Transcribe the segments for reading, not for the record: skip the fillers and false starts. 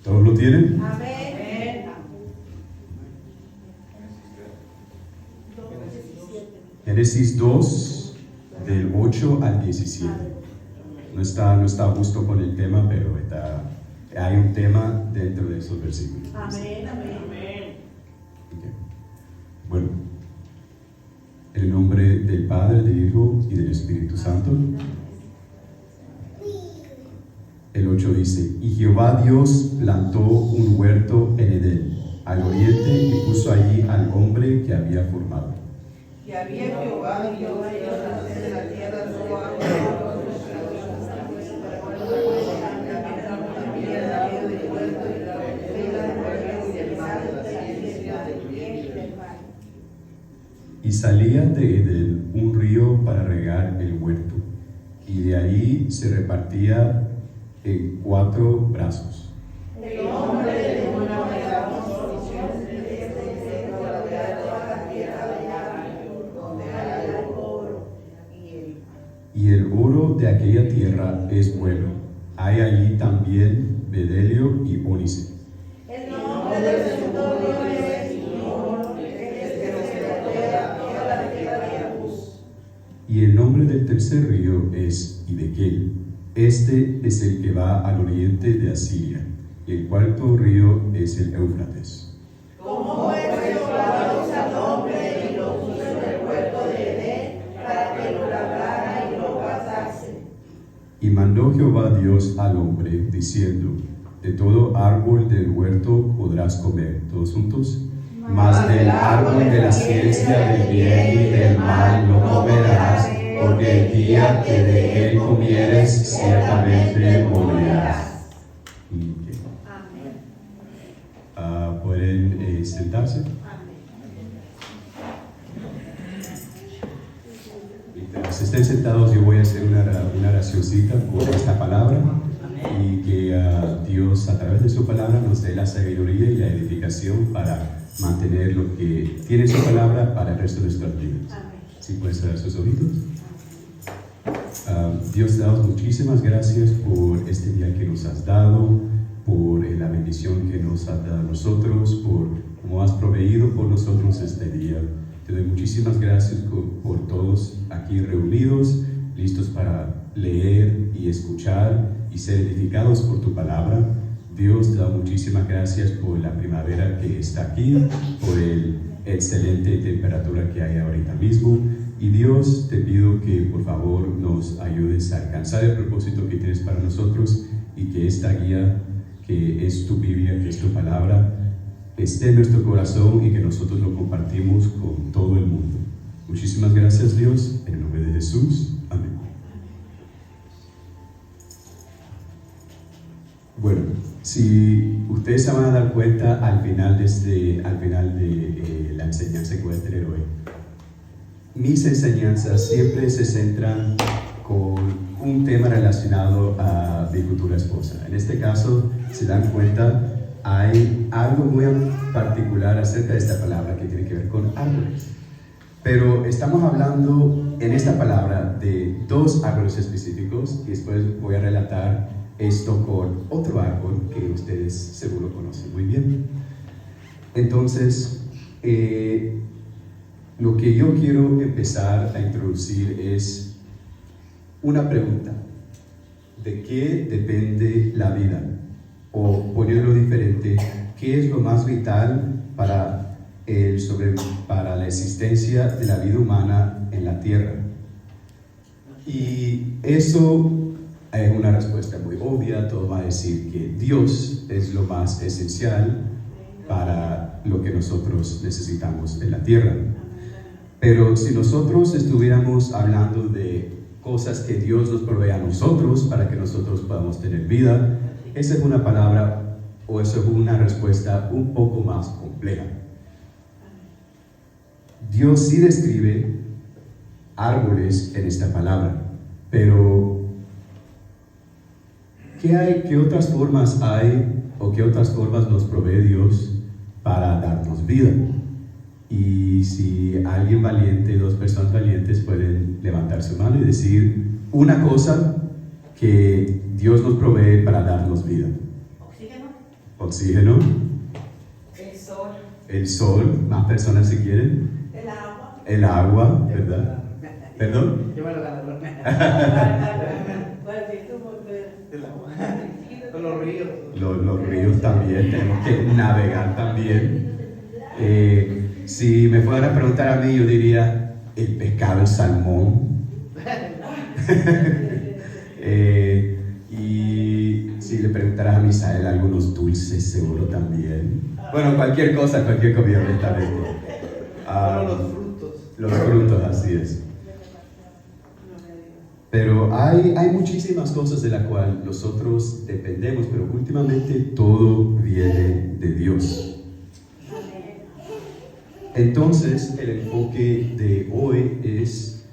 ¿Todos lo tienen? Amén. Génesis 2, del 8 al 17. No está justo con el tema, pero hay un tema dentro de esos versículos. Amén, amén. Okay. Bueno, en el nombre del Padre, del Hijo y del Espíritu Santo. El 8 dice: y Jehová Dios plantó un huerto en Edén, al oriente, y puso allí al hombre que había formado. Y había Jehová Dios de la tierra todo árbol y salía de Edén un río para regar el huerto, y de ahí se repartía en 4 brazos. el hombre de una manera construcciones de para rodear toda la tierra de Adán, donde hay el oro Y el oro de aquella tierra es bueno. Hay allí también bedelio y ónice. el nombre del territorio es Señor, que rodea toda la tierra de Uz. Y el nombre del tercer río es Hidekel. Este es el que va al oriente de Asiria. Y el cuarto río es el Éufrates. Como Jehová Dios al hombre y lo puso en el huerto de Edén para que lo labrara y lo guardase. Y mandó Jehová Dios al hombre, diciendo: de todo árbol del huerto podrás comer, todos juntos, mas del árbol de la ciencia del bien y del mal no comerás, porque el día que de él comieres ciertamente morirás. ¿Pueden sentarse? Mientras estén sentados, yo voy a hacer una oracióncita por esta palabra, y que Dios a través de su palabra nos dé la sabiduría y la edificación para mantener lo que tiene su palabra para el resto de nuestras vidas. ¿Sí pueden cerrar sus ojitos? Dios, te damos muchísimas gracias por este día que nos has dado, por la bendición que nos has dado a nosotros, por cómo has proveído por nosotros este día. Te doy muchísimas gracias por todos aquí reunidos, listos para leer y escuchar y ser edificados por tu palabra. Dios, te da muchísimas gracias por la primavera que está aquí, por el excelente temperatura que hay ahorita mismo. Y Dios, te pido que por favor nos ayudes a alcanzar el propósito que tienes para nosotros, y que esta guía, que es tu Biblia, que es tu palabra, esté en nuestro corazón y que nosotros lo compartimos con todo el mundo. Muchísimas gracias, Dios, en el nombre de Jesús. Amén. Bueno, si ustedes se van a dar cuenta al final de la enseñanza que voy a tener hoy, mis enseñanzas siempre se centran con un tema relacionado a mi futura esposa. En este caso, se dan cuenta, hay algo muy particular acerca de esta palabra que tiene que ver con árboles. Pero estamos hablando en esta palabra de 2 árboles específicos, y después voy a relatar esto con otro árbol que ustedes seguro conocen muy bien. Entonces, lo que yo quiero empezar a introducir es una pregunta: ¿de qué depende la vida? O ponerlo diferente, ¿qué es lo más vital para la existencia de la vida humana en la tierra? Y eso es una respuesta muy obvia. Todo va a decir que Dios es lo más esencial para lo que nosotros necesitamos en la tierra. Pero si nosotros estuviéramos hablando de cosas que Dios nos provee a nosotros para que nosotros podamos tener vida, esa es una palabra, o eso es una respuesta un poco más compleja. Dios sí describe árboles en esta palabra, pero ¿qué otras formas hay, o qué otras formas nos provee Dios para darnos vida? Y si alguien valiente, 2 personas valientes pueden levantar su mano y decir una cosa que Dios nos provee para darnos vida. Oxígeno. Oxígeno. El sol. El sol. Más personas si quieren. El agua. El agua, ¿verdad? ¿Perdón? Yo me lo gano. El agua. Los ríos. Los ríos también, tenemos que navegar también. Si me fueran a preguntar a mí, yo diría el pescado, el salmón. Y si le preguntaras a Misael, algunos dulces seguro también. Bueno, cualquier cosa, cualquier comida, honestamente. Los frutos. Los frutos, así es. Pero hay muchísimas cosas de las cuales nosotros dependemos, pero últimamente todo viene de Dios. Entonces, el enfoque de hoy es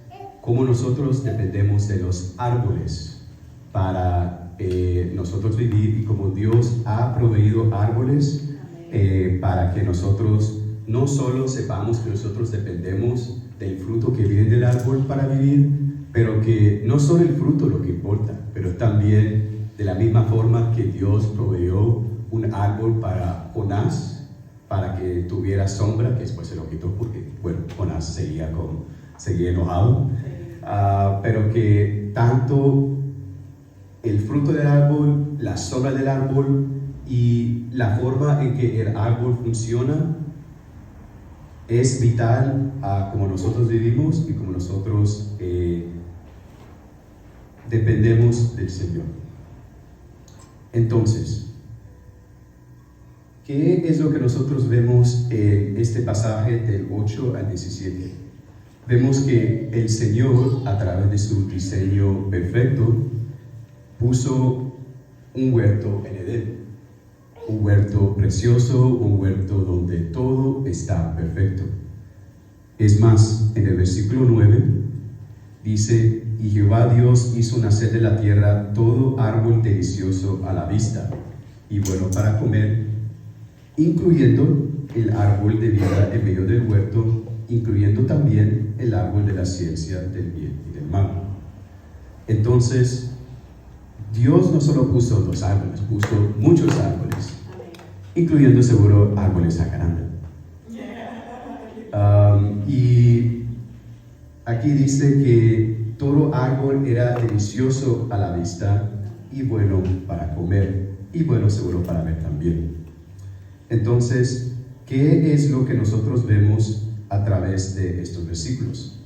cómo nosotros dependemos de los árboles para nosotros vivir y cómo Dios ha proveído árboles para que nosotros no solo sepamos que nosotros dependemos del fruto que viene del árbol para vivir, pero que no solo el fruto lo que importa, pero también de la misma forma que Dios proveyó un árbol para Jonás, para que tuviera sombra, que después se lo quitó porque, bueno, Jonás seguía enojado, pero que tanto el fruto del árbol, la sombra del árbol y la forma en que el árbol funciona es vital a cómo nosotros vivimos y cómo nosotros dependemos del Señor. Entonces, ¿qué es lo que nosotros vemos en este pasaje del 8 al 17? Vemos que el Señor, a través de su diseño perfecto, puso un huerto en Edén, un huerto precioso, un huerto donde todo está perfecto. Es más, en el versículo 9 dice: y Jehová Dios hizo nacer de la tierra todo árbol delicioso a la vista y bueno para comer, incluyendo el árbol de vida en medio del huerto, incluyendo también el árbol de la ciencia del bien y del mal. Entonces, Dios no solo puso dos árboles, puso muchos árboles, incluyendo seguro árboles jacaranda. Y aquí dice que todo árbol era delicioso a la vista y bueno para comer y bueno seguro para ver también. Entonces, ¿qué es lo que nosotros vemos a través de estos versículos?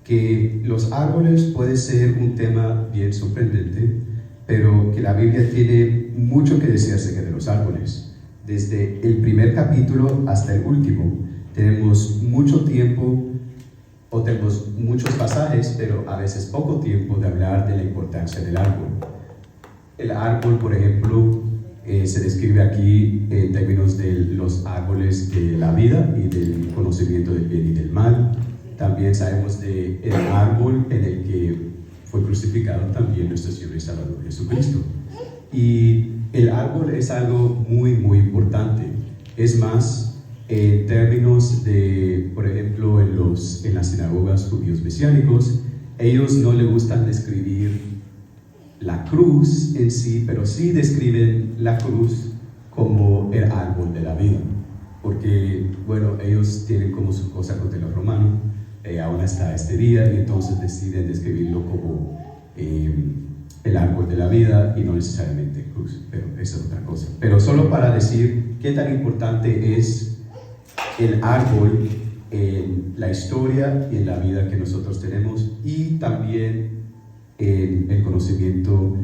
Que los árboles puede ser un tema bien sorprendente, pero que la Biblia tiene mucho que decir acerca de los árboles. Desde el primer capítulo hasta el último, tenemos mucho tiempo o tenemos muchos pasajes, pero a veces poco tiempo de hablar de la importancia del árbol. El árbol, por ejemplo, se describe aquí en términos de los árboles de la vida y del conocimiento del bien y del mal. También sabemos del árbol en el que fue crucificado también nuestro Señor y Salvador Jesucristo. Y el árbol es algo muy, muy importante. Es más, en términos de, por ejemplo, en las sinagogas judíos mesiánicos, ellos no les gustan describir la cruz en sí, pero sí describen la cruz como el árbol de la vida, porque, bueno, ellos tienen como su cosa contra los romanos, aún hasta este día, y entonces deciden describirlo como el árbol de la vida y no necesariamente cruz, pero eso es otra cosa. Pero solo para decir qué tan importante es el árbol en la historia y en la vida que nosotros tenemos, y también en el conocimiento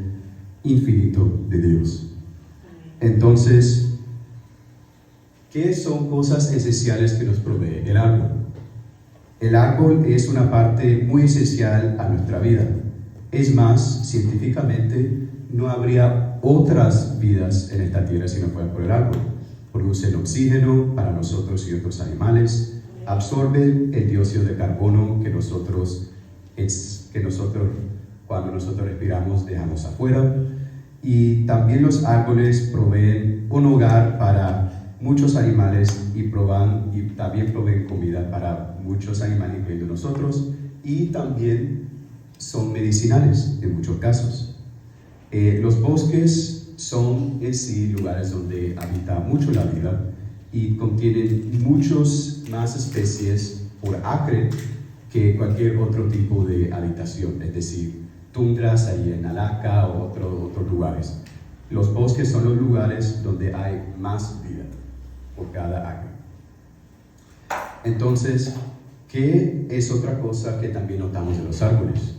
infinito de Dios. Entonces, ¿qué son cosas esenciales que nos provee el árbol? El árbol es una parte muy esencial a nuestra vida. Es más, científicamente no habría otras vidas en esta tierra si no fuera por el árbol. Producen oxígeno para nosotros y otros animales, absorben el dióxido de carbono que nosotros cuando nosotros respiramos dejamos afuera, y también los árboles proveen un hogar para muchos animales y también proveen comida para muchos animales, incluyendo nosotros, y también son medicinales en muchos casos. Los bosques son en sí lugares donde habita mucho la vida y contienen muchos más especies por acre que cualquier otro tipo de habitación, es decir, tundras ahí en Alaska o otros lugares. Los bosques son los lugares donde hay más vida por cada acre. Entonces, ¿qué es otra cosa que también notamos de los árboles?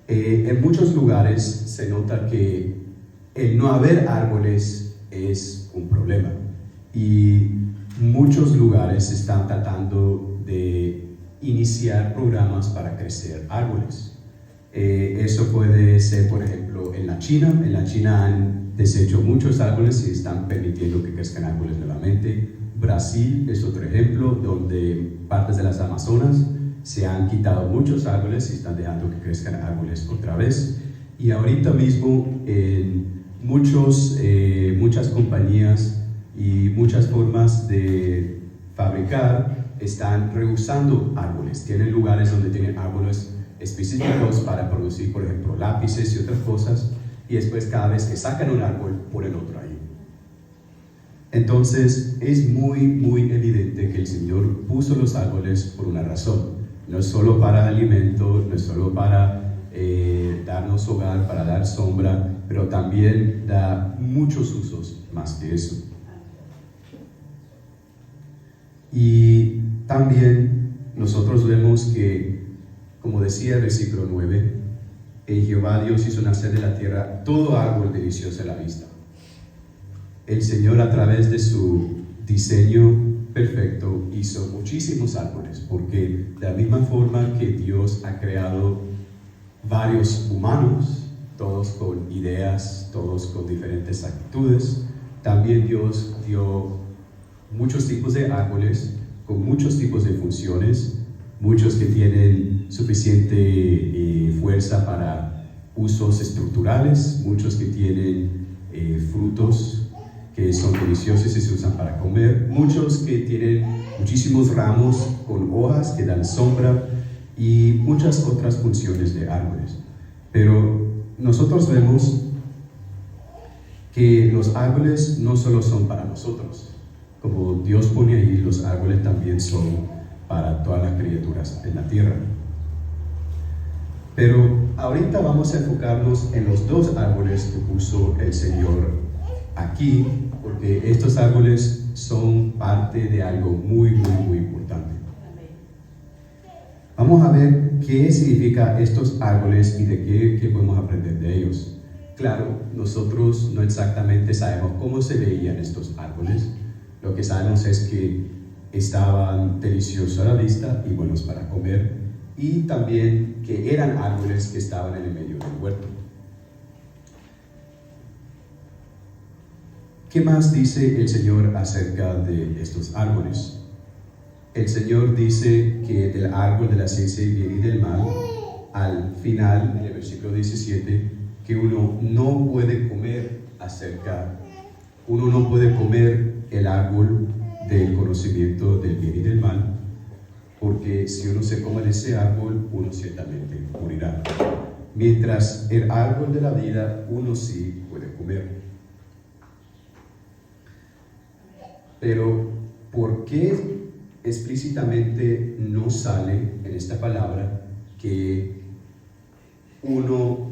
En muchos lugares se nota que el no haber árboles es un problema y muchos lugares están tratando de iniciar programas para crecer árboles. Eso puede ser, por ejemplo, en la China. En la China han deshecho muchos árboles y están permitiendo que crezcan árboles nuevamente. Brasil es otro ejemplo donde partes de las Amazonas se han quitado muchos árboles y están dejando que crezcan árboles otra vez. Y ahorita mismo en muchas compañías y muchas formas de fabricar están reusando árboles. Tienen lugares donde tienen árboles específicos para producir, por ejemplo, lápices y otras cosas, y después cada vez que sacan un árbol ponen otro ahí. Entonces es muy evidente que el Señor puso los árboles por una razón. No es solo para alimento, no es solo para darnos hogar, para dar sombra, pero también da muchos usos más que eso. Y también nosotros vemos que, como decía el versículo 9, Jehová Dios hizo nacer de la tierra todo árbol delicioso a la vista. El Señor, a través de su diseño perfecto, hizo muchísimos árboles, porque de la misma forma que Dios ha creado varios humanos, todos con ideas, todos con diferentes actitudes, también Dios dio muchos tipos de árboles con muchos tipos de funciones, muchos que tienen suficiente fuerza para usos estructurales, muchos que tienen frutos que son deliciosos y se usan para comer, muchos que tienen muchísimos ramos con hojas que dan sombra y muchas otras funciones de árboles. Pero nosotros vemos que los árboles no solo son para nosotros. Como Dios pone ahí, los árboles también son para todas las criaturas en la tierra. Pero ahorita vamos a enfocarnos en los dos árboles que puso el Señor aquí, porque estos árboles son parte de algo muy importante. Vamos a ver qué significa estos árboles y de qué podemos aprender de ellos. Claro, nosotros no exactamente sabemos cómo se veían estos árboles. Lo que sabemos es que estaban deliciosos a la vista y buenos para comer, y también que eran árboles que estaban en el medio del huerto. ¿Qué más dice el Señor acerca de estos árboles? El Señor dice que del árbol de la ciencia del bien y del mal, al final, en el versículo 17, que uno no puede comer el árbol del conocimiento del bien y del mal, porque si uno se come de ese árbol, uno ciertamente morirá. Mientras el árbol de la vida, uno sí puede comer. Pero, ¿por qué explícitamente no sale en esta palabra que uno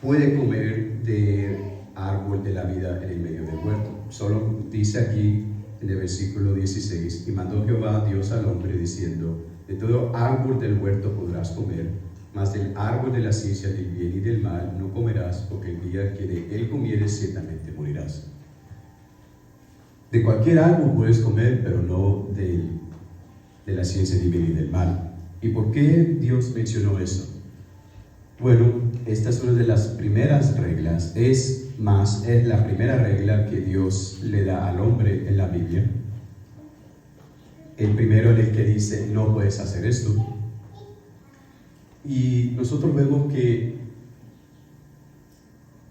puede comer del árbol de la vida en el medio del huerto? Solo dice aquí en el versículo 16: y mandó Jehová Dios al hombre diciendo: de todo árbol del huerto podrás comer, mas del árbol de la ciencia del bien y del mal no comerás, porque el día que de él comieres ciertamente morirás. De cualquier árbol puedes comer, pero no de la ciencia del bien y del mal. ¿Y por qué Dios mencionó eso? Bueno, esta es una de las primeras reglas, es la primera regla que Dios le da al hombre en la Biblia. El primero en el que dice: no puedes hacer esto. Y nosotros vemos que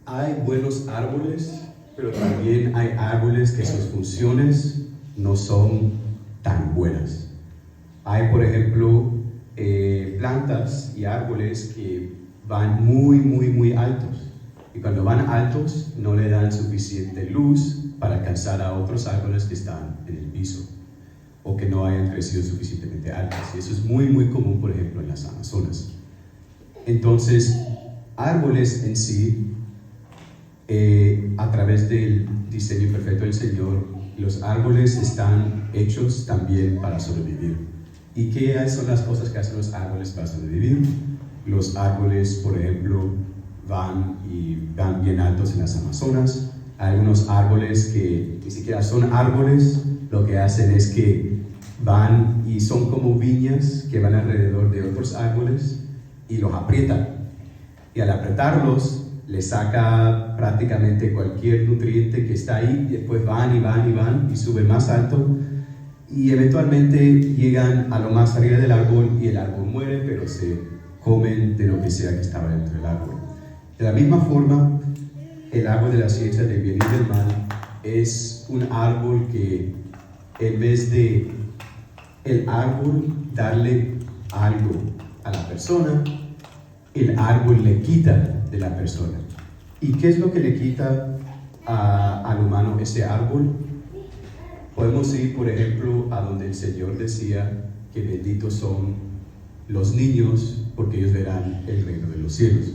hay buenos árboles, pero también hay árboles que sus funciones no son tan buenas. Hay, por ejemplo, plantas y árboles que van muy altos Y cuando van altos, no le dan suficiente luz para alcanzar a otros árboles que están en el piso o que no hayan crecido suficientemente altos. Y eso es muy, muy común, por ejemplo, en las Amazonas. Entonces, árboles en sí, a través del diseño perfecto del Señor, los árboles están hechos también para sobrevivir. ¿Y qué son las cosas que hacen los árboles para sobrevivir? Los árboles, por ejemplo, van bien altos en las Amazonas. Hay algunos árboles que ni siquiera son árboles, lo que hacen es que van y son como viñas que van alrededor de otros árboles y los aprietan. Y al apretarlos, le saca prácticamente cualquier nutriente que está ahí, y después van y suben más alto, y eventualmente llegan a lo más arriba del árbol y el árbol muere, pero se comen de lo que sea que estaba dentro del árbol. De la misma forma, el árbol de la ciencia del bien y del mal es un árbol que, en vez de el árbol darle algo a la persona, el árbol le quita de la persona. ¿Y qué es lo que le quita al humano ese árbol? Podemos ir, por ejemplo, a donde el Señor decía que benditos son los niños, porque ellos verán el reino de los cielos.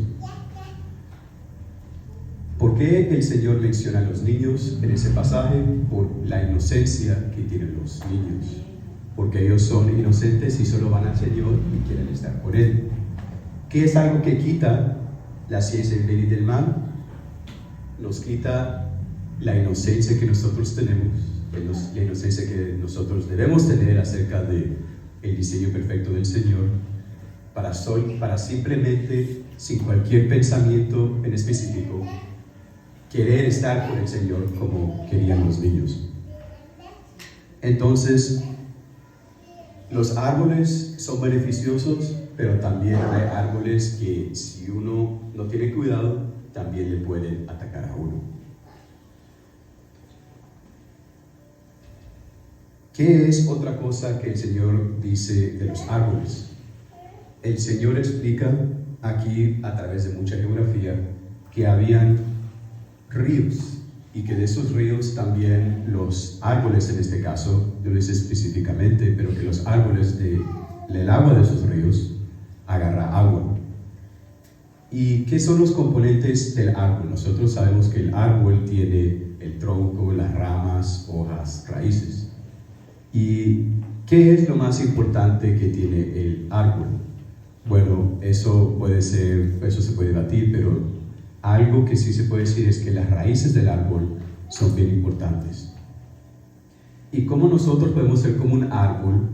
¿Por qué el Señor menciona a los niños en ese pasaje? Por la inocencia que tienen los niños. Porque ellos son inocentes y solo van al Señor y quieren estar con Él. ¿Qué es algo que quita la ciencia del bien y del mal? Nos quita la inocencia que nosotros tenemos, la inocencia que nosotros debemos tener acerca del diseño perfecto del Señor, para simplemente, sin cualquier pensamiento en específico, querer estar con el Señor como querían los niños. Entonces, los árboles son beneficiosos, pero también hay árboles que, si uno no tiene cuidado, también le pueden atacar a uno. ¿Qué es otra cosa que el Señor dice de los árboles? El Señor explica aquí, a través de mucha geografía, que habían ríos, y que de esos ríos también los árboles, en este caso, no lo dice específicamente, pero que los árboles del agua de esos ríos agarra agua. ¿Y qué son los componentes del árbol? Nosotros sabemos que el árbol tiene el tronco, las ramas, hojas, raíces. ¿Y qué es lo más importante que tiene el árbol? Bueno, eso se puede debatir, pero algo que sí se puede decir es que las raíces del árbol son bien importantes. ¿Y cómo nosotros podemos ser como un árbol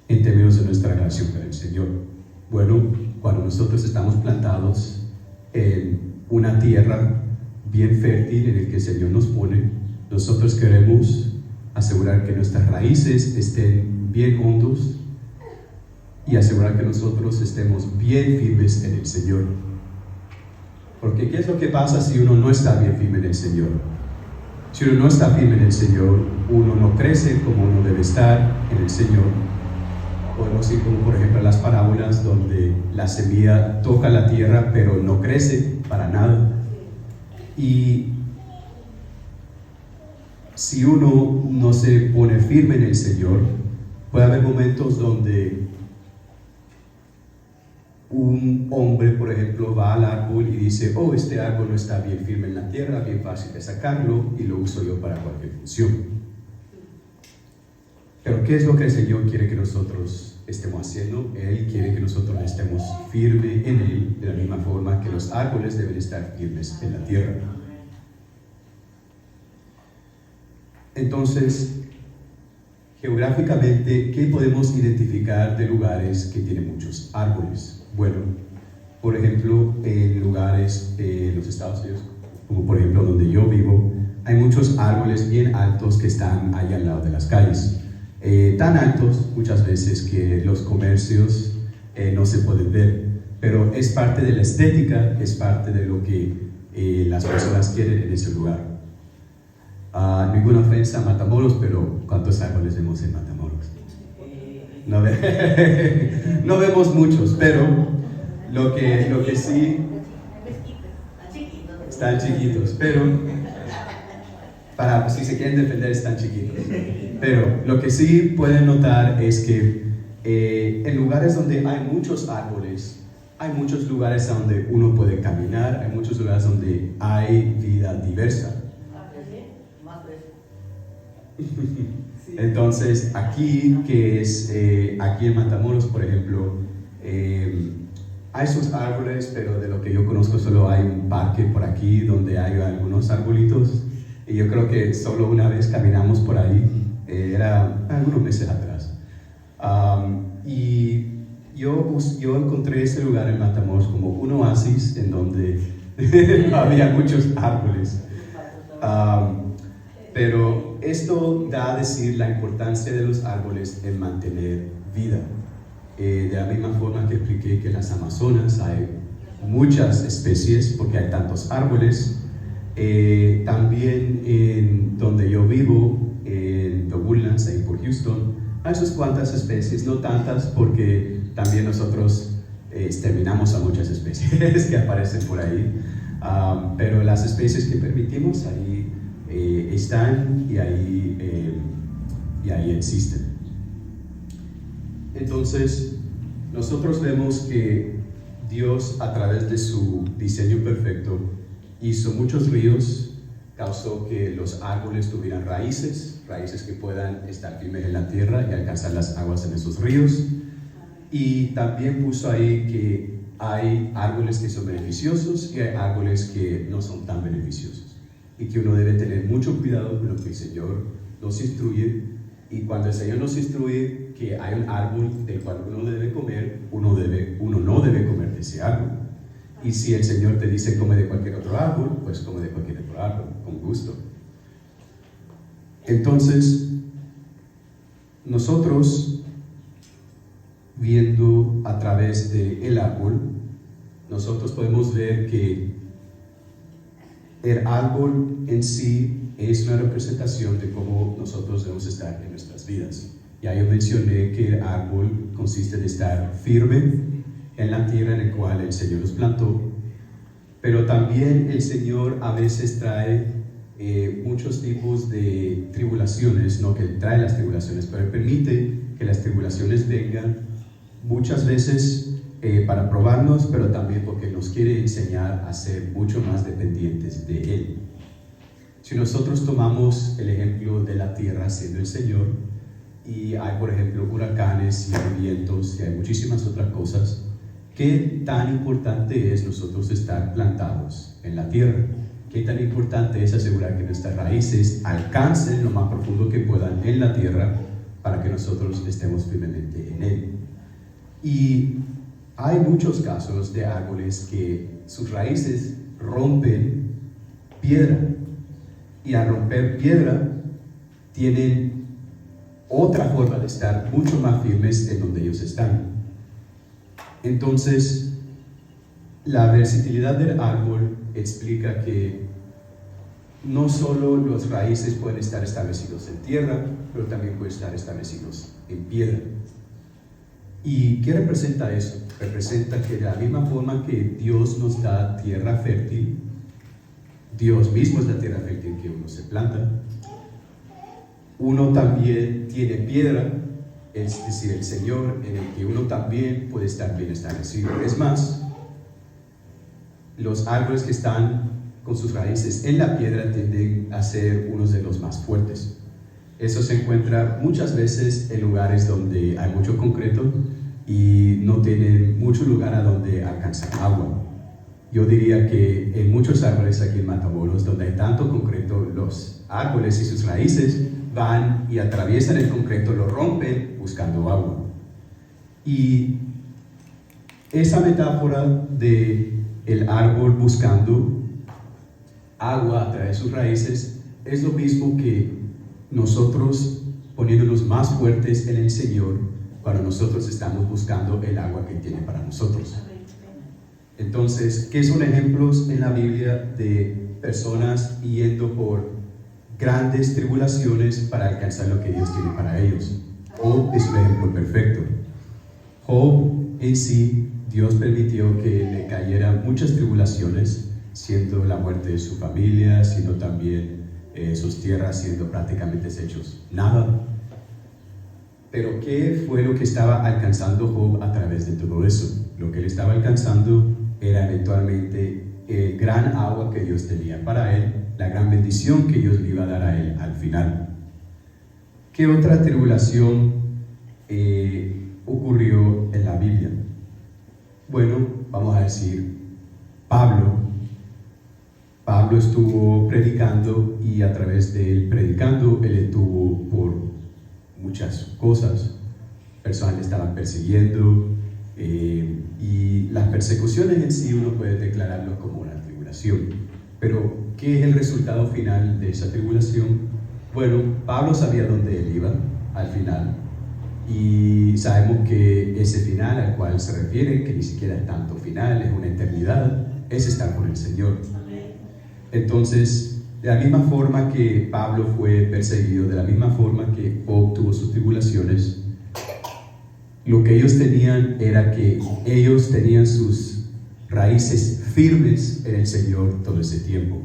en términos de nuestra relación con el Señor? Bueno, cuando nosotros estamos plantados en una tierra bien fértil en el que el Señor nos pone, nosotros queremos asegurar que nuestras raíces estén bien hondos y asegurar que nosotros estemos bien firmes en el Señor. Porque ¿qué es lo que pasa si uno no está bien firme en el Señor? Si uno no está firme en el Señor, uno no crece como uno debe estar en el Señor. Podemos ir como, por ejemplo, a las parábolas donde la semilla toca la tierra pero no crece para nada. Y si uno no se pone firme en el Señor, puede haber momentos donde un hombre, por ejemplo, va al árbol y dice: oh, este árbol no está bien firme en la tierra, bien fácil de sacarlo y lo uso yo para cualquier función. Pero ¿qué es lo que el Señor quiere que nosotros estemos haciendo? Él quiere que nosotros estemos firmes en Él, de la misma forma que los árboles deben estar firmes en la tierra. Entonces, geográficamente, ¿qué podemos identificar de lugares que tienen muchos árboles? Bueno, por ejemplo, en lugares de los Estados Unidos, como por ejemplo donde yo vivo, hay muchos árboles bien altos que están ahí al lado de las calles. Tan altos muchas veces que los comercios no se pueden ver, pero es parte de la estética, es parte de lo que las personas quieren en ese lugar. Ninguna ofensa a Matamoros, pero ¿cuántos árboles vemos en Matamoros? No vemos muchos, pero lo que sí, Están chiquitos, pero si se quieren defender están chiquitos. Pero lo que sí pueden notar es que en lugares donde hay muchos árboles, hay muchos lugares donde uno puede caminar, hay muchos lugares donde hay vida diversa. Entonces, aquí, aquí en Matamoros, por ejemplo, hay sus árboles, pero de lo que yo conozco solo hay un parque por aquí donde hay algunos arbolitos. Y yo creo que solo una vez caminamos por ahí, era algunos meses atrás. Y yo encontré ese lugar en Matamoros como un oasis en donde no había muchos árboles. Pero esto da a decir la importancia de los árboles en mantener vida. De la misma forma que expliqué que en las Amazonas hay muchas especies porque hay tantos árboles. También en donde yo vivo, en The Woodlands, ahí por Houston, hay sus cuantas especies, no tantas porque también nosotros exterminamos a muchas especies que aparecen por ahí, pero las especies que permitimos ahí están y ahí existen. Entonces, nosotros vemos que Dios, a través de su diseño perfecto, hizo muchos ríos, causó que los árboles tuvieran raíces que puedan estar firmes en la tierra y alcanzar las aguas en esos ríos. Y también puso ahí que hay árboles que son beneficiosos y hay árboles que no son tan beneficiosos. Y que uno debe tener mucho cuidado con lo que el Señor nos instruye. Y cuando el Señor nos instruye que hay un árbol del cual uno debe comer, uno no debe comer de ese árbol. Y si el Señor te dice come de cualquier otro árbol, pues come de cualquier otro árbol, con gusto. Entonces, nosotros, viendo a través del árbol, nosotros podemos ver que el árbol en sí es una representación de cómo nosotros debemos estar en nuestras vidas. Ya yo mencioné que el árbol consiste en estar firme en la tierra en la cual el Señor nos plantó, pero también el Señor a veces trae muchos tipos de tribulaciones, no que Él trae las tribulaciones, pero Él permite que las tribulaciones vengan muchas veces para probarnos, pero también porque nos quiere enseñar a ser mucho más dependientes de Él. Si nosotros tomamos el ejemplo de la tierra siendo el Señor, y hay por ejemplo huracanes y hay vientos y hay muchísimas otras cosas, ¿qué tan importante es nosotros estar plantados en la tierra? ¿Qué tan importante es asegurar que nuestras raíces alcancen lo más profundo que puedan en la tierra para que nosotros estemos firmemente en él? Y hay muchos casos de árboles que sus raíces rompen piedra, y al romper piedra tienen otra forma de estar mucho más firmes en donde ellos están. Entonces, la versatilidad del árbol explica que no solo las raíces pueden estar establecidos en tierra, pero también pueden estar establecidos en piedra. ¿Y qué representa eso? Representa que de la misma forma que Dios nos da tierra fértil, Dios mismo es la tierra fértil que uno se planta, uno también tiene piedra, es decir, el Señor, en el que uno también puede estar bien establecido. Es más, los árboles que están con sus raíces en la piedra tienden a ser unos de los más fuertes. Eso se encuentra muchas veces en lugares donde hay mucho concreto y no tienen mucho lugar a donde alcanzar agua. Yo diría que en muchos árboles aquí en Matamoros, donde hay tanto concreto, los árboles y sus raíces van y atraviesan el concreto, lo rompen buscando agua. Y esa metáfora de el árbol buscando agua a través de sus raíces es lo mismo que nosotros poniéndonos más fuertes en el Señor cuando nosotros estamos buscando el agua que Él tiene para nosotros. Entonces, ¿qué son ejemplos en la Biblia de personas yendo por grandes tribulaciones para alcanzar lo que Dios tiene para ellos? Job es un ejemplo perfecto. Job en sí, Dios permitió que le cayeran muchas tribulaciones siendo la muerte de su familia, siendo también sus tierras siendo prácticamente hechos nada. Pero ¿qué fue lo que estaba alcanzando Job a través de todo eso? Lo que él estaba alcanzando era eventualmente el gran agua que Dios tenía para él, la gran bendición que Dios le iba a dar a él al final. ¿Qué otra tribulación ocurrió en la Biblia? Bueno, vamos a decir, Pablo estuvo predicando, y a través de él predicando, él estuvo por muchas cosas. Personas le estaban persiguiendo, y las persecuciones en sí uno puede declararlo como una tribulación. Pero, ¿qué es el resultado final de esa tribulación? Bueno, Pablo sabía dónde él iba al final, y sabemos que ese final al cual se refiere, que ni siquiera es tanto final, es una eternidad, es estar con el Señor. Entonces, de la misma forma que Pablo fue perseguido, de la misma forma que Job tuvo sus tribulaciones, lo que ellos tenían era que ellos tenían sus raíces firmes en el Señor todo ese tiempo.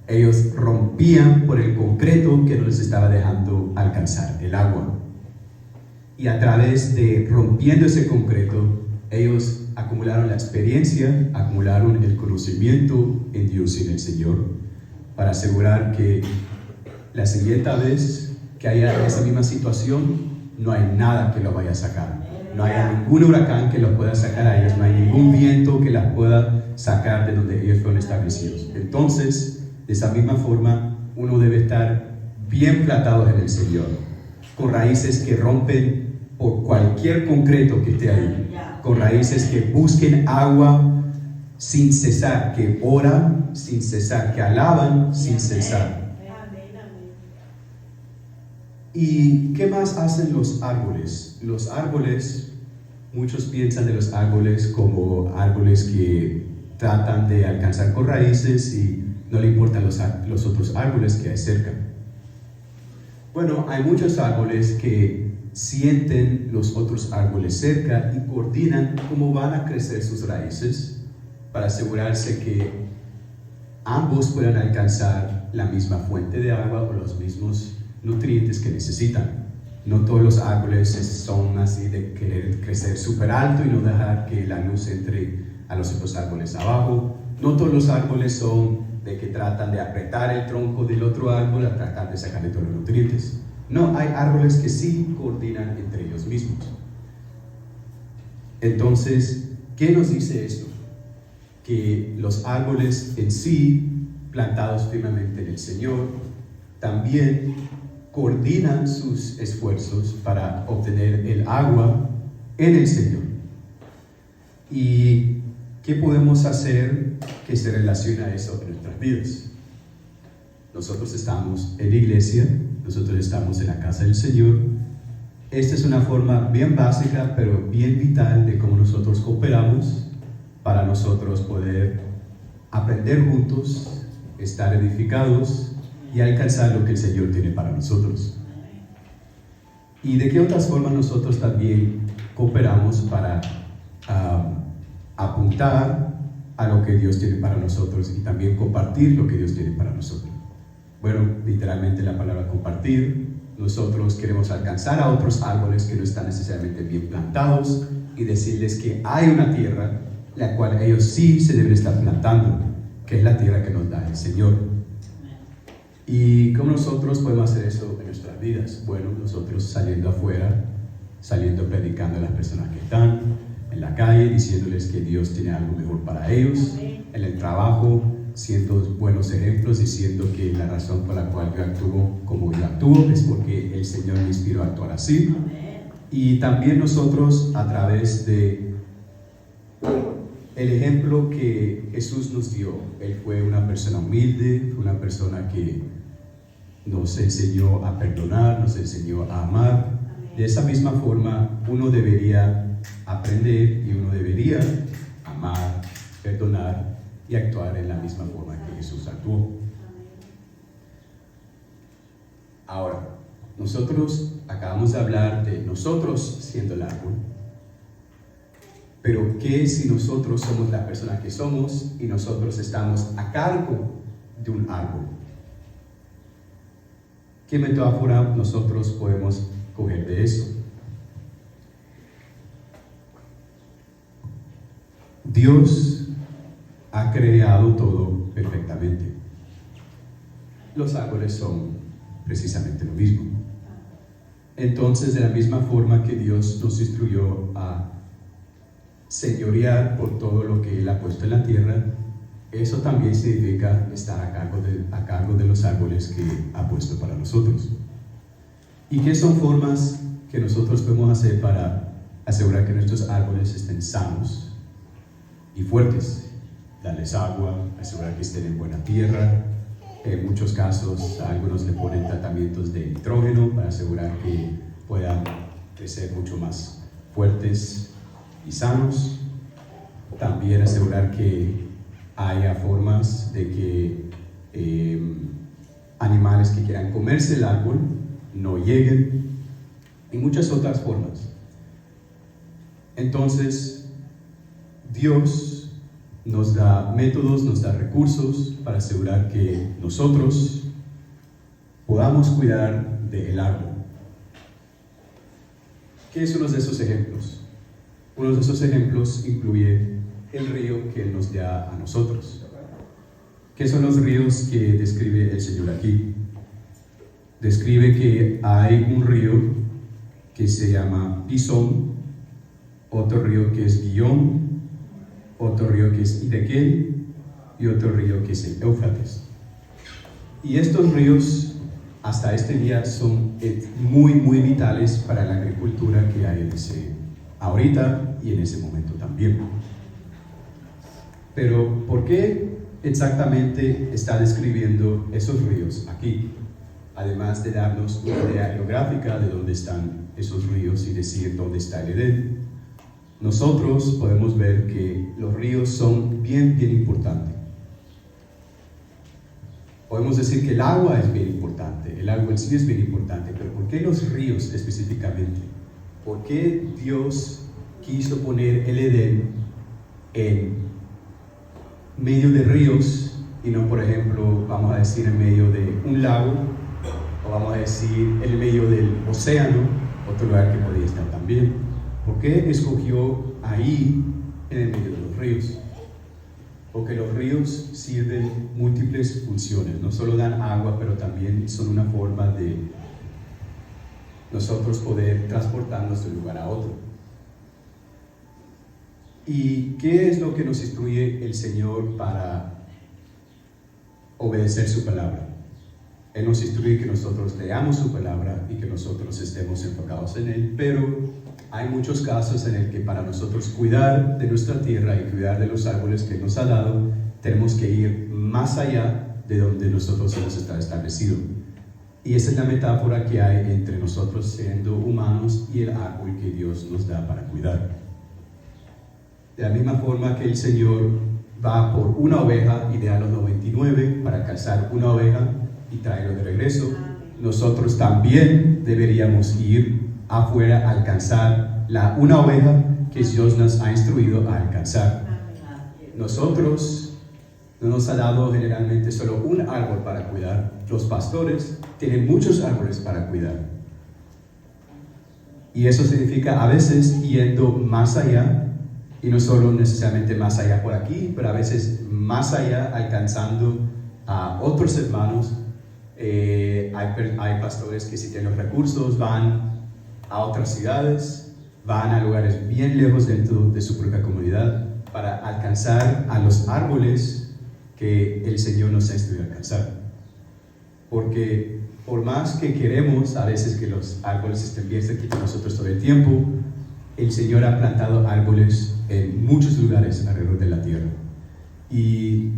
Ellos rompían por el concreto que no les estaba dejando alcanzar el agua. Y a través de rompiendo ese concreto, ellos acumularon la experiencia, acumularon el conocimiento en Dios y en el Señor, para asegurar que la siguiente vez que haya esa misma situación, no hay nada que los vaya a sacar. No hay ningún huracán que los pueda sacar a ellos, no hay ningún viento que las pueda sacar de donde ellos fueron establecidos. Entonces, de esa misma forma, uno debe estar bien plantado en el Señor, con raíces que rompen por cualquier concreto que esté ahí, con raíces que busquen agua sin cesar, que oran sin cesar, que alaban sin cesar. ¿Y qué más hacen los árboles? Los árboles, muchos piensan de los árboles como árboles que tratan de alcanzar con raíces y no le importan los otros árboles que hay cerca. Bueno, hay muchos árboles que sienten los otros árboles cerca y coordinan cómo van a crecer sus raíces para asegurarse que ambos puedan alcanzar la misma fuente de agua o los mismos nutrientes que necesitan. No todos los árboles son así de querer crecer súper alto y no dejar que la luz entre a los otros árboles abajo. No todos los árboles son de que tratan de apretar el tronco del otro árbol a tratar de sacarle todos los nutrientes. No, hay árboles que sí coordinan entre ellos mismos. Entonces, ¿qué nos dice esto? Que los árboles en sí, plantados firmemente en el Señor, también coordinan sus esfuerzos para obtener el agua en el Señor. ¿Y qué podemos hacer que se relacione a eso en nuestras vidas? Nosotros estamos en la iglesia, nosotros estamos en la casa del Señor. Esta es una forma bien básica, pero bien vital de cómo nosotros cooperamos para nosotros poder aprender juntos, estar edificados y alcanzar lo que el Señor tiene para nosotros. ¿Y de qué otras formas nosotros también cooperamos para apuntar a lo que Dios tiene para nosotros y también compartir lo que Dios tiene para nosotros? Bueno, literalmente la palabra compartir. Nosotros queremos alcanzar a otros árboles que no están necesariamente bien plantados y decirles que hay una tierra la cual ellos sí se deben estar plantando, que es la tierra que nos da el Señor. ¿Y cómo nosotros podemos hacer eso en nuestras vidas? Bueno, nosotros saliendo afuera, saliendo predicando a las personas que están en la calle, diciéndoles que Dios tiene algo mejor para ellos, en el trabajo, siendo buenos ejemplos, diciendo que la razón por la cual yo actúo como yo actúo es porque el Señor me inspiró a actuar así. Y también nosotros, a través de el ejemplo que Jesús nos dio, Él fue una persona humilde, una persona que nos enseñó a perdonar, nos enseñó a amar. De esa misma forma, uno debería aprender y uno debería amar, perdonar y actuar en la misma forma que Jesús actuó. Ahora, nosotros acabamos de hablar de nosotros siendo el árbol, Pero ¿qué si nosotros somos la persona que somos y nosotros estamos a cargo de un árbol? ¿Qué metáfora nosotros podemos coger de eso? Dios ha creado todo perfectamente. Los árboles son precisamente lo mismo. Entonces, de la misma forma que Dios nos instruyó a señorear por todo lo que Él ha puesto en la tierra, eso también significa estar a cargo de los árboles que ha puesto para nosotros. ¿Y qué son formas que nosotros podemos hacer para asegurar que nuestros árboles estén sanos y fuertes? Darles agua, asegurar que estén en buena tierra. En muchos casos, a algunos le ponen tratamientos de nitrógeno para asegurar que puedan crecer mucho más fuertes y sanos. También asegurar que haya formas de que animales que quieran comerse el árbol no lleguen, y muchas otras formas. Entonces, Dios nos da métodos, nos da recursos para asegurar que nosotros podamos cuidar del árbol. ¿Qué es uno de esos ejemplos? Uno de esos ejemplos incluye el río que Él nos da a nosotros. ¿Qué son los ríos que describe el Señor aquí? Describe que hay un río que se llama Pisón, otro río que es Gihón, otro río que es Hiddekel y otro río que es el Éufrates. Y estos ríos hasta este día son muy, muy vitales para la agricultura que hay ahorita y en ese momento también. Pero ¿por qué exactamente está describiendo esos ríos aquí? Además de darnos una idea geográfica de dónde están esos ríos y decir dónde está el Edén, nosotros podemos ver que los ríos son bien importantes. Podemos decir que el agua es bien importante, el agua en sí es bien importante, pero ¿por qué los ríos específicamente? ¿Por qué Dios quiso poner el Edén en medio de ríos y no, por ejemplo, vamos a decir en medio de un lago, o vamos a decir en medio del océano, otro lugar que podía estar también? ¿Por qué escogió ahí en el medio de los ríos? Porque los ríos sirven múltiples funciones, no solo dan agua, pero también son una forma de nosotros poder transportarnos de un lugar a otro. ¿Y qué es lo que nos instruye el Señor para obedecer su palabra? Él nos instruye que nosotros leamos su palabra y que nosotros estemos enfocados en Él, pero hay muchos casos en el que para nosotros cuidar de nuestra tierra y cuidar de los árboles que nos ha dado, tenemos que ir más allá de donde nosotros hemos estado establecidos. Y esa es la metáfora que hay entre nosotros siendo humanos y el árbol que Dios nos da para cuidar. De la misma forma que el Señor va por una oveja y deja los 99 para cazar una oveja y traerlo de regreso, nosotros también deberíamos ir afuera a alcanzar una oveja que Dios nos ha instruido a alcanzar. Nosotros no nos ha dado generalmente solo un árbol para cuidar. Los pastores tienen muchos árboles para cuidar. Y eso significa a veces yendo más allá, y no solo necesariamente más allá por aquí, pero a veces más allá alcanzando a otros hermanos. Hay pastores que si tienen los recursos van a otras ciudades, van a lugares bien lejos dentro de su propia comunidad para alcanzar a los árboles que el Señor nos ha instruido a alcanzar. Porque por más que queremos a veces que los árboles estén bien cerquita de nosotros todo el tiempo, el Señor ha plantado árboles en muchos lugares alrededor de la tierra. Y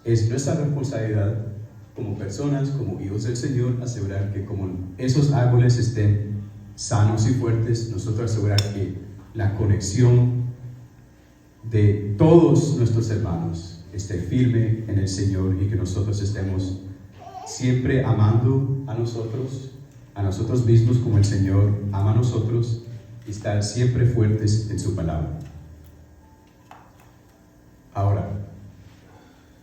es nuestra responsabilidad como personas, como hijos del Señor, asegurar que como esos árboles estén sanos y fuertes, nosotros asegurar que la conexión de todos nuestros hermanos esté firme en el Señor y que nosotros estemos siempre amando a nosotros mismos como el Señor ama a nosotros, y estar siempre fuertes en su palabra. Ahora,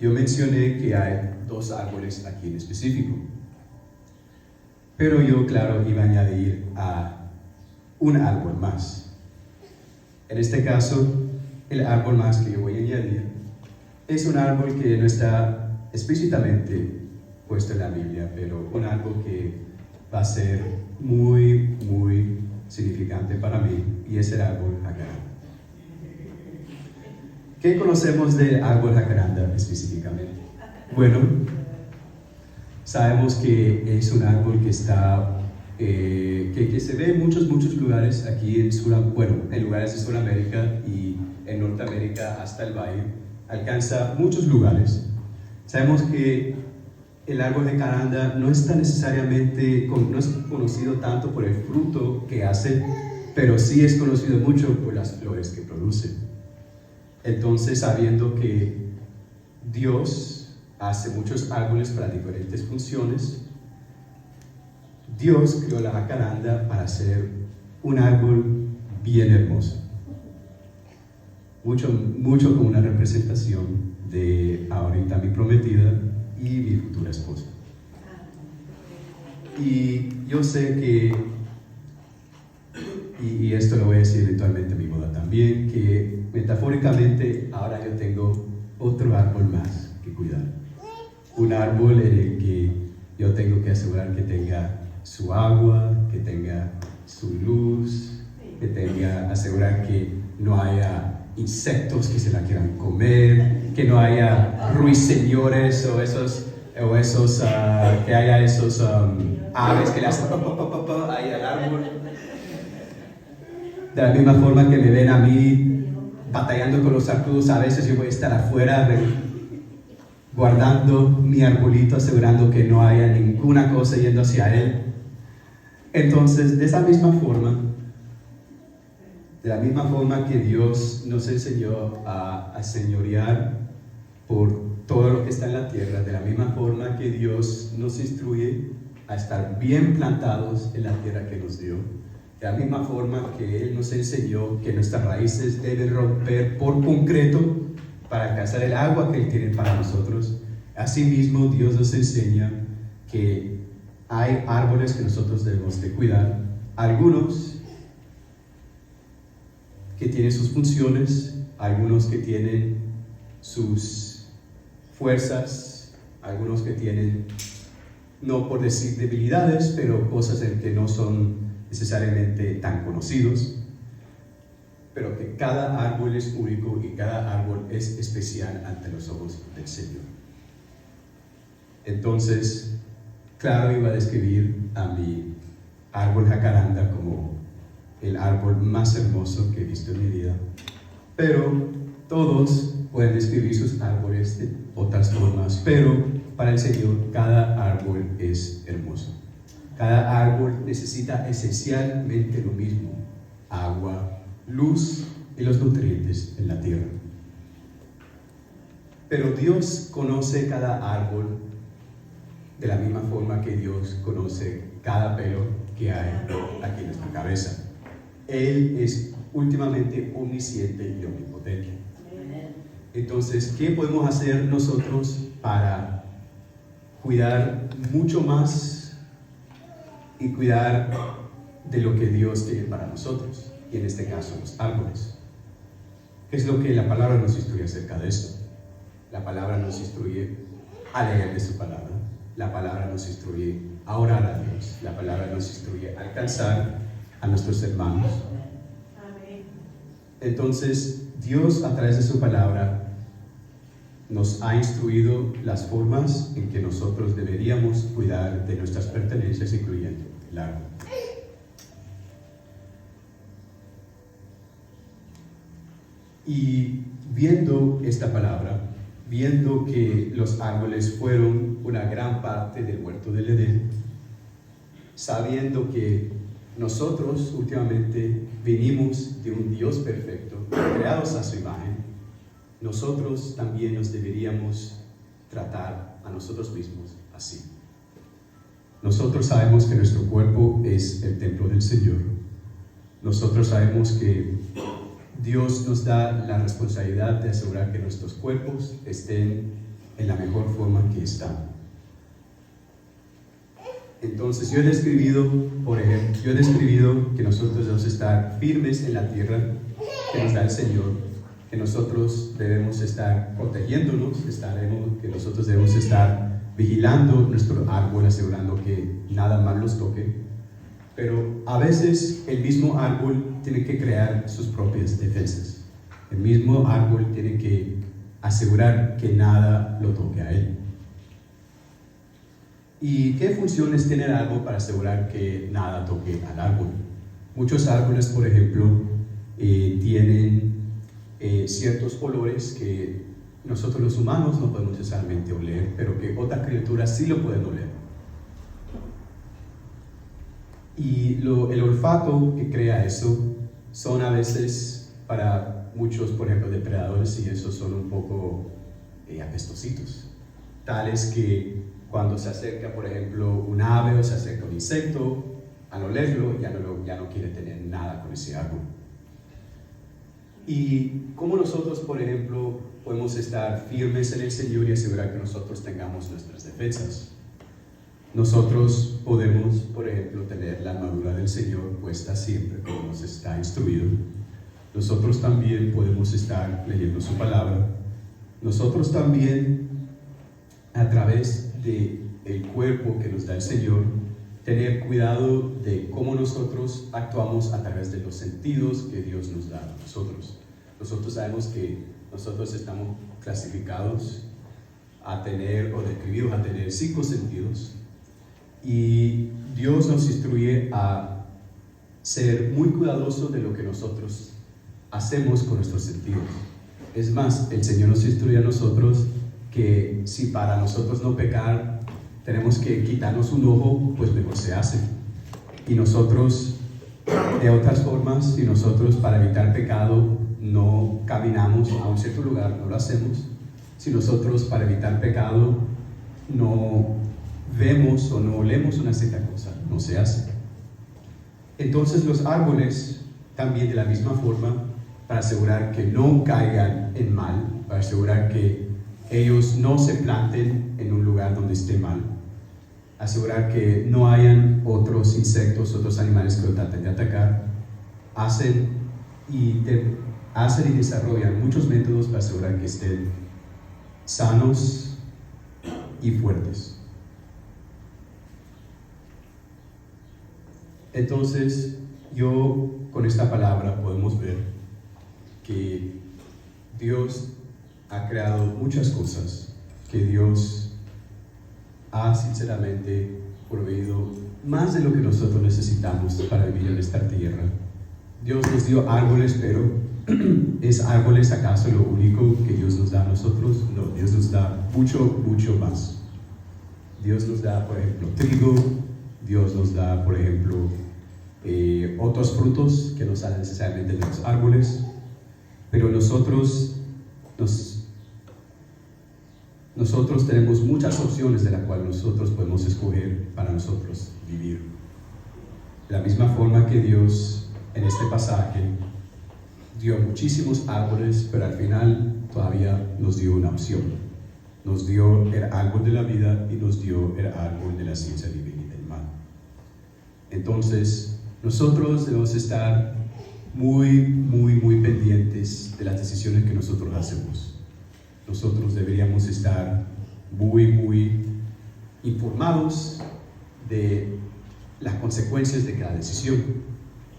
yo mencioné que hay 2 árboles aquí en específico, pero yo, claro, iba a añadir a un árbol más. En este caso, el árbol más que yo voy a añadir es un árbol que no está explícitamente puesto en la Biblia, pero un árbol que va a ser muy, muy significante para mí, y es el árbol jacaranda. ¿Qué conocemos del árbol jacaranda específicamente? Bueno, sabemos que es un árbol que está, que se ve en muchos lugares aquí en lugares de Sudamérica y en Norteamérica hasta el valle, alcanza muchos lugares. Sabemos que el árbol de jacaranda no es no es conocido tanto por el fruto que hace, pero sí es conocido mucho por las flores que produce. Entonces, sabiendo que Dios hace muchos árboles para diferentes funciones, Dios creó la jacaranda para ser un árbol bien hermoso. Mucho como una representación de ahorita mi prometida y mi futura esposa. Y yo sé que, y esto lo voy a decir eventualmente en mi boda también, que metafóricamente ahora yo tengo otro árbol más que cuidar. Un árbol en el que yo tengo que asegurar que tenga su agua, que tenga su luz, asegurar que no haya insectos que se la quieran comer, que no haya ruiseñores que haya esos aves que le hacen ahí al árbol. De la misma forma que me ven a mí batallando con los zancudos, a veces yo voy a estar afuera guardando mi arbolito, asegurando que no haya ninguna cosa yendo hacia él. Entonces, de la misma forma que Dios nos enseñó a señorear por todo lo que está en la tierra, de la misma forma que Dios nos instruye a estar bien plantados en la tierra que nos dio, de la misma forma que Él nos enseñó que nuestras raíces deben romper por concreto para alcanzar el agua que Él tiene para nosotros. Asimismo, Dios nos enseña que hay árboles que nosotros debemos de cuidar, algunos que tienen sus funciones, algunos que tienen sus fuerzas, algunos que tienen, no por decir debilidades, pero cosas en que no son necesariamente tan conocidos, pero que cada árbol es único y cada árbol es especial ante los ojos del Señor. Entonces, claro, iba a describir a mi árbol jacaranda como el árbol más hermoso que he visto en mi vida, pero todos pueden describir sus árboles de otras formas, pero para el Señor cada árbol es hermoso. Cada árbol necesita esencialmente lo mismo: agua, luz y los nutrientes en la tierra. Pero Dios conoce cada árbol de la misma forma que Dios conoce cada pelo que hay aquí en nuestra cabeza. Él es últimamente omnisciente y omnipotente. Entonces, ¿qué podemos hacer nosotros para cuidar mucho más y cuidar de lo que Dios tiene para nosotros? Y en este caso, los árboles. ¿Qué es lo que la palabra nos instruye acerca de esto? La palabra nos instruye a leer de su palabra. La palabra nos instruye a orar a Dios. La palabra nos instruye a alcanzar a nuestros hermanos. Entonces, Dios a través de su palabra nos ha instruido las formas en que nosotros deberíamos cuidar de nuestras pertenencias, incluyendo el árbol. Y viendo esta palabra, viendo que los árboles fueron una gran parte del huerto del Edén, sabiendo que nosotros últimamente venimos de un Dios perfecto, creados a su imagen, nosotros también nos deberíamos tratar a nosotros mismos así. Nosotros sabemos que nuestro cuerpo es el templo del Señor. Nosotros sabemos que Dios nos da la responsabilidad de asegurar que nuestros cuerpos estén en la mejor forma que están. Entonces yo he describido, por ejemplo, que nosotros debemos estar firmes en la tierra que nos da el Señor, que nosotros debemos estar protegiéndonos, que nosotros debemos estar vigilando nuestro árbol, asegurando que nada mal nos toque. Pero a veces el mismo árbol tiene que crear sus propias defensas. El mismo árbol tiene que asegurar que nada lo toque a él. ¿Y qué funciones tiene el árbol para asegurar que nada toque al árbol? Muchos árboles, por ejemplo, tienen ciertos olores que nosotros los humanos no podemos necesariamente oler, pero que otras criaturas sí lo pueden oler. Y el olfato que crea eso son a veces para muchos, por ejemplo, depredadores, y esos son un poco apestositos, tales que cuando se acerca, por ejemplo, un ave o se acerca un insecto, al olerlo ya no quiere tener nada con ese árbol. Y cómo nosotros, por ejemplo, podemos estar firmes en el Señor y asegurar que nosotros tengamos nuestras defensas. Nosotros podemos, por ejemplo, tener la armadura del Señor puesta siempre, como nos está instruido. Nosotros también podemos estar leyendo su palabra. Nosotros también, a través del cuerpo que nos da el Señor, tener cuidado de cómo nosotros actuamos a través de los sentidos que Dios nos da a nosotros. Nosotros sabemos que nosotros estamos clasificados a tener, o describidos a tener 5 sentidos, y Dios nos instruye a ser muy cuidadosos de lo que nosotros hacemos con nuestros sentidos. Es más, el Señor nos instruye a nosotros que si para nosotros no pecar tenemos que quitarnos un ojo, pues mejor se hace. Y nosotros, de otras formas, si nosotros para evitar pecado no caminamos a un cierto lugar, no lo hacemos. Si nosotros para evitar pecado no vemos o no olemos una cierta cosa, no se hace. Entonces los árboles también de la misma forma, para asegurar que no caigan en mal, para asegurar que ellos no se planten en un lugar donde esté mal, asegurar que no hayan otros insectos, otros animales que lo traten de atacar, hacen y desarrollan muchos métodos para asegurar que estén sanos y fuertes. Entonces, con esta palabra podemos ver que Dios ha creado muchas cosas, que Dios ha sinceramente proveído más de lo que nosotros necesitamos para vivir en esta tierra. Dios nos dio árboles, pero ¿es árboles acaso lo único que Dios nos da a nosotros? No, Dios nos da mucho, mucho más. Dios nos da, por ejemplo, trigo. Dios nos da, por ejemplo, otros frutos que no salen necesariamente de los árboles, pero nosotros tenemos muchas opciones de las cuales nosotros podemos escoger para nosotros vivir. De la misma forma que Dios en este pasaje dio muchísimos árboles, pero al final todavía nos dio una opción. Nos dio el árbol de la vida y nos dio el árbol de la ciencia divina y del mal. Entonces, nosotros debemos estar muy, muy, muy pendientes de las decisiones que nosotros hacemos. Nosotros deberíamos estar muy, muy informados de las consecuencias de cada decisión.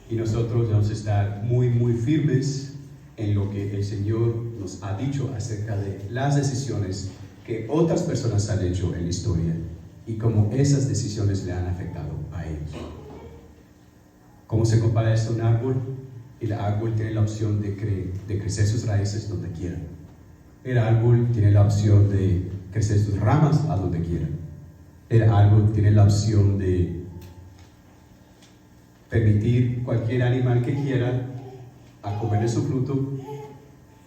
Y nosotros debemos estar muy, muy firmes en lo que el Señor nos ha dicho acerca de las decisiones que otras personas han hecho en la historia y cómo esas decisiones le han afectado a ellos. ¿Cómo se compara esto a un árbol? El árbol tiene la opción de crecer sus raíces donde quiera. El árbol tiene la opción de crecer sus ramas a donde quiera. El árbol tiene la opción de permitir cualquier animal que quiera a comer de su fruto,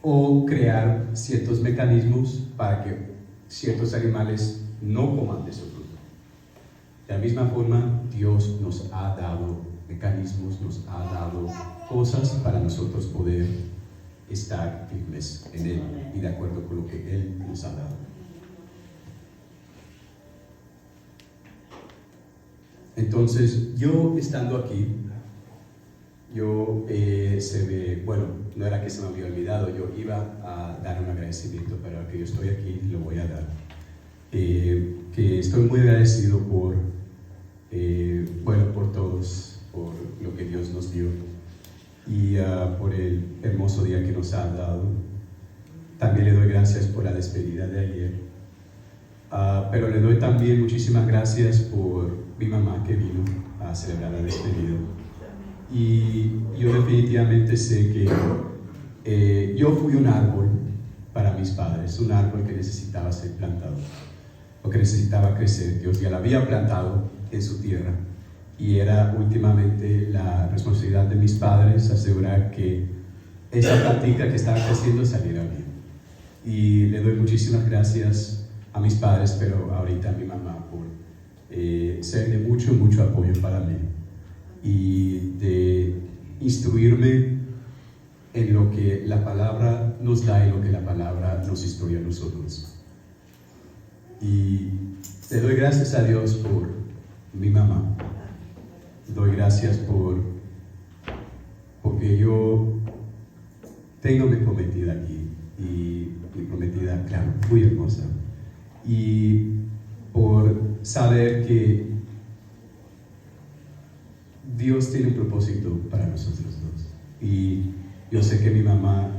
o crear ciertos mecanismos para que ciertos animales no coman de su fruto. De la misma forma, Dios nos ha dado mecanismos, nos ha dado cosas para nosotros poder estar firmes en Él y de acuerdo con lo que Él nos ha dado. Entonces, yo estando aquí, bueno, no era que se me había olvidado, yo iba a dar un agradecimiento, pero que yo estoy aquí, lo voy a dar. Que estoy muy agradecido por todos, por lo que Dios nos dio y por el hermoso día que nos ha dado. También le doy gracias por la despedida de ayer, pero le doy también muchísimas gracias por mi mamá que vino a celebrar la despedida. Y yo definitivamente sé que yo fui un árbol para mis padres, un árbol que necesitaba ser plantado, o que necesitaba crecer. Dios ya lo había plantado en su tierra, y era últimamente la responsabilidad de mis padres asegurar que esa plantita que estaba creciendo saliera bien. Y le doy muchísimas gracias a mis padres, pero ahorita a mi mamá por ser de mucho apoyo para mí y de instruirme en lo que la palabra nos da y lo que la palabra nos instruye a nosotros. Y le doy gracias a Dios por mi mamá. Doy gracias porque yo tengo mi prometida aquí, y mi prometida, claro, muy hermosa, y por saber que Dios tiene un propósito para nosotros dos, y yo sé que mi mamá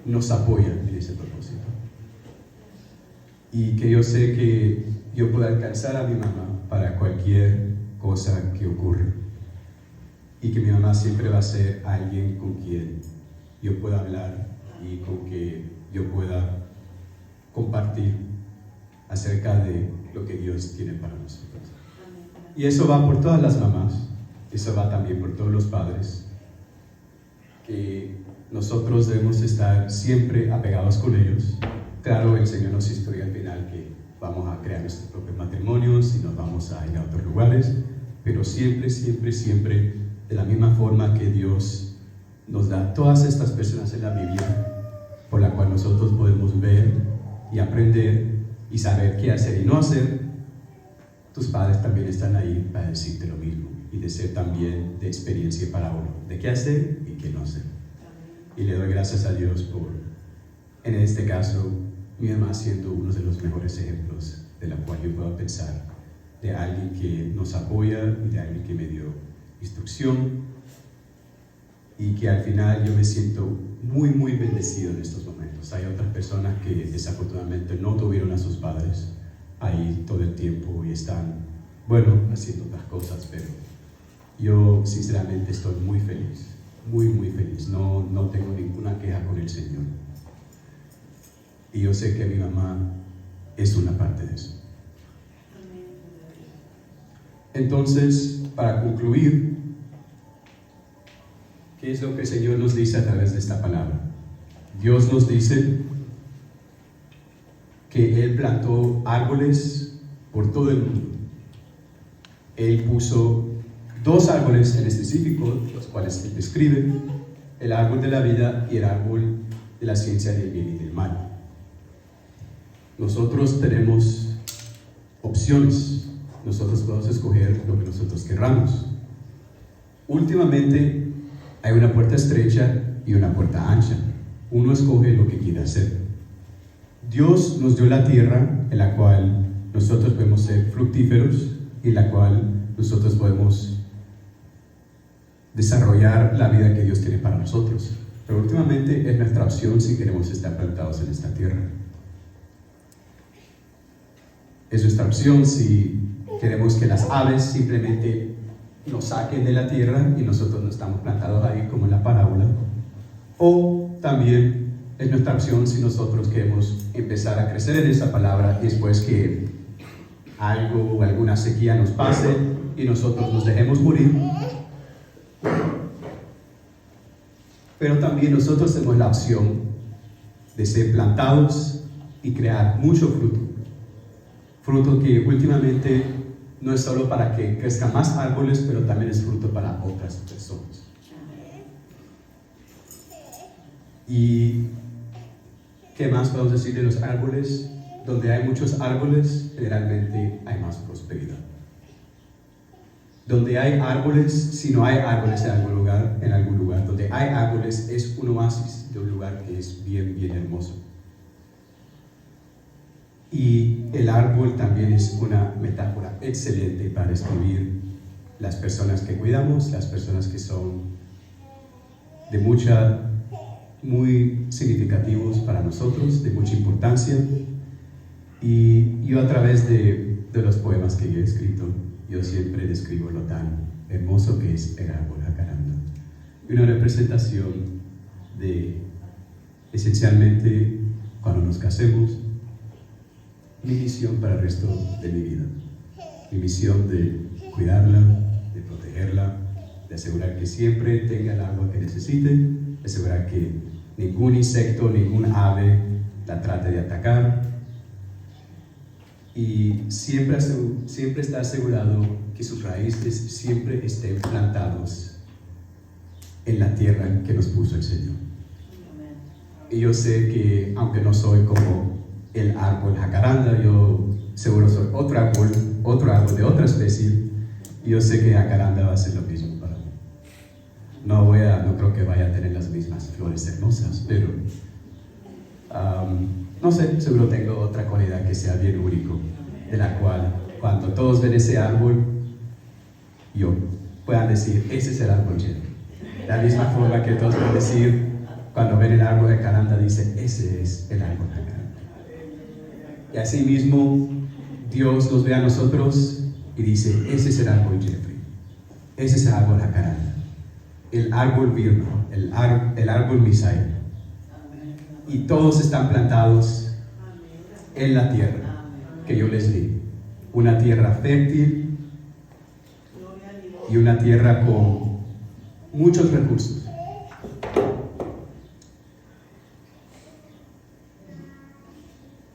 nos apoya en ese propósito, y que yo sé que yo puedo alcanzar a mi mamá para cualquier cosa que ocurra, y que mi mamá siempre va a ser alguien con quien yo pueda hablar y con que yo pueda compartir acerca de lo que Dios tiene para nosotros. Y eso va por todas las mamás, eso va también por todos los padres, que nosotros debemos estar siempre apegados con ellos. Claro, el Señor nos instruye al final que vamos a crear nuestros propios matrimonios y nos vamos a ir a otros lugares, pero siempre, de la misma forma que Dios nos da todas estas personas en la Biblia, por la cual nosotros podemos ver y aprender y saber qué hacer y no hacer. Tus padres también están ahí para decirte lo mismo y de ser también de experiencia para uno, de qué hacer y qué no hacer. Y le doy gracias a Dios por, en este caso, mi mamá siendo uno de los mejores ejemplos de la cual yo puedo pensar, de alguien que nos apoya y de alguien que me dio instrucción, y que al final yo me siento muy bendecido en estos momentos. Hay otras personas que desafortunadamente no tuvieron a sus padres ahí todo el tiempo y están, bueno, haciendo otras cosas, pero yo sinceramente estoy muy feliz, muy feliz. No tengo ninguna queja con el Señor. Y yo sé que mi mamá es una parte de eso. Entonces, para concluir, ¿qué es lo que el Señor nos dice a través de esta palabra? Dios nos dice que Él plantó árboles por todo el mundo. Él puso 2 árboles en específico, los cuales Él describe: el árbol de la vida y el árbol de la ciencia del bien y del mal. Nosotros tenemos opciones, nosotros podemos escoger lo que nosotros querramos. Últimamente hay una puerta estrecha y una puerta ancha. Uno escoge lo que quiere hacer. Dios nos dio la tierra en la cual nosotros podemos ser fructíferos y en la cual nosotros podemos desarrollar la vida que Dios tiene para nosotros. Pero últimamente es nuestra opción si queremos estar plantados en esta tierra. Es nuestra opción si queremos que las aves simplemente nos saquen de la tierra y nosotros no estamos plantados ahí como en la parábola. O también es nuestra opción si nosotros queremos empezar a crecer en esa palabra y después que algo o alguna sequía nos pase y nosotros nos dejemos morir. Pero también nosotros tenemos la opción de ser plantados y crear mucho fruto. Fruto que últimamente no es solo para que crezcan más árboles, pero también es fruto para otras personas. ¿Y qué más podemos decir de los árboles? Donde hay muchos árboles, generalmente hay más prosperidad. Donde hay árboles, si no hay árboles en algún lugar, donde hay árboles es un oasis de un lugar que es bien, bien hermoso. Y el árbol también es una metáfora excelente para describir las personas que cuidamos, las personas que son muy significativos para nosotros, de mucha importancia. Y yo a través de los poemas que yo he escrito, yo siempre describo lo tan hermoso que es el árbol jacaranda. Una representación de, esencialmente, cuando nos casemos, mi misión para el resto de mi vida. Mi misión de cuidarla, de protegerla, de asegurar que siempre tenga el agua que necesite, de asegurar que ningún insecto, ningún ave la trate de atacar. Y siempre está asegurado que sus raíces siempre estén plantados en la tierra que nos puso el Señor. Y yo sé que, aunque no soy como el árbol jacaranda, yo seguro soy otro árbol de otra especie, y yo sé que jacaranda va a ser lo mismo para mí. No creo que vaya a tener las mismas flores hermosas, pero no sé, seguro tengo otra cualidad que sea bien único, de la cual cuando todos ven ese árbol, yo puedan decir, ese es el árbol lleno. De la misma forma que todos pueden decir, cuando ven el árbol de jacaranda, dicen, ese es el árbol jacaranda. Y así mismo, Dios nos ve a nosotros y dice, ese es el árbol Jeffrey, ese es el árbol jacaranda, el árbol Virgo, el árbol Misael. Y todos están plantados en la tierra que yo les di. Una tierra fértil y una tierra con muchos recursos.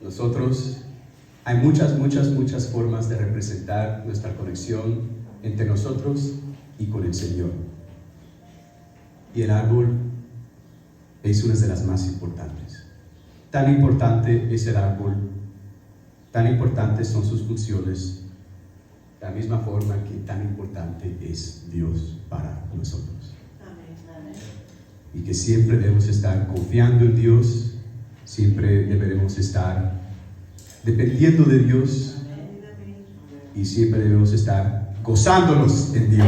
Nosotros, hay muchas formas de representar nuestra conexión entre nosotros y con el Señor. Y el árbol es una de las más importantes. Tan importante es el árbol, tan importantes son sus funciones, de la misma forma que tan importante es Dios para nosotros. Y que siempre debemos estar confiando en Dios, siempre deberemos estar dependiendo de Dios y siempre debemos estar gozándonos en Dios.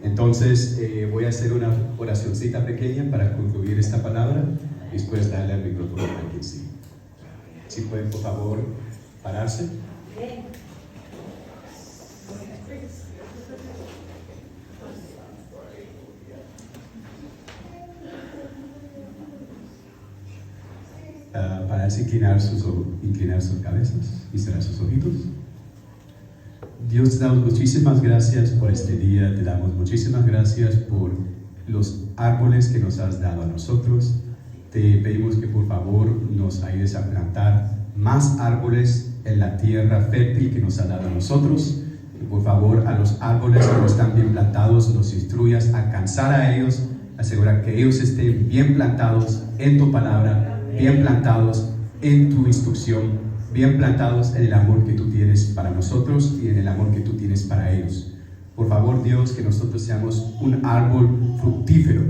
Entonces voy a hacer una oracioncita pequeña para concluir esta palabra y después darle al micrófono a quien sí. Si pueden, por favor, pararse. Pararse, inclinar sus cabezas y cerrar sus ojitos. Dios, te damos muchísimas gracias por este día, te damos muchísimas gracias por los árboles que nos has dado a nosotros. Te pedimos que por favor nos ayudes a plantar más árboles en la tierra fértil que nos has dado a nosotros. Que por favor a los árboles que no están bien plantados nos instruyas a alcanzar a ellos, asegurar que ellos estén bien plantados en tu palabra, bien plantados en tu instrucción, bien plantados en el amor que tú tienes para nosotros y en el amor que tú tienes para ellos. Por favor, Dios, que nosotros seamos un árbol fructífero,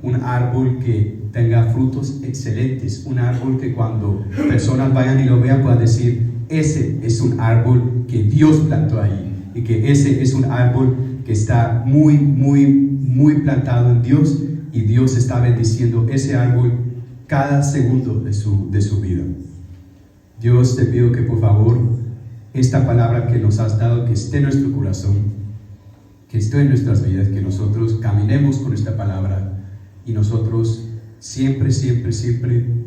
un árbol que tenga frutos excelentes, un árbol que cuando personas vayan y lo vean puedan decir, ese es un árbol que Dios plantó ahí, y que ese es un árbol que está muy plantado en Dios, y Dios está bendiciendo ese árbol cada segundo de su vida. Dios, te pido que por favor esta palabra que nos has dado, que esté en nuestro corazón, que esté en nuestras vidas, que nosotros caminemos con esta palabra y nosotros siempre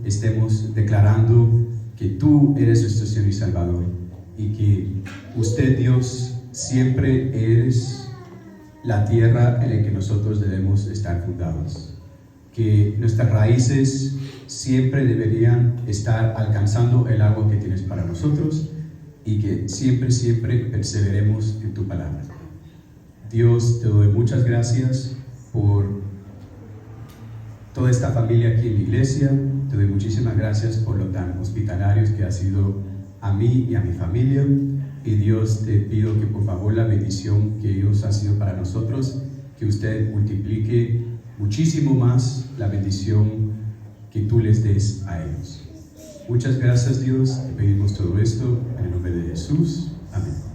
estemos declarando que tú eres nuestro Señor y Salvador, y que usted, Dios, siempre eres la tierra en la que nosotros debemos estar fundados, que nuestras raíces siempre deberían estar alcanzando el agua que tienes para nosotros, y que siempre perseveremos en tu palabra. Dios, te doy muchas gracias por toda esta familia aquí en la iglesia. Te doy muchísimas gracias por lo tan hospitalarios que has sido a mí y a mi familia. Y Dios, te pido que por favor la bendición que ellos han sido para nosotros, que usted multiplique muchísimo más la bendición que tú les des a ellos. Muchas gracias, Dios. Te pedimos todo esto en el nombre de Jesús. Amén.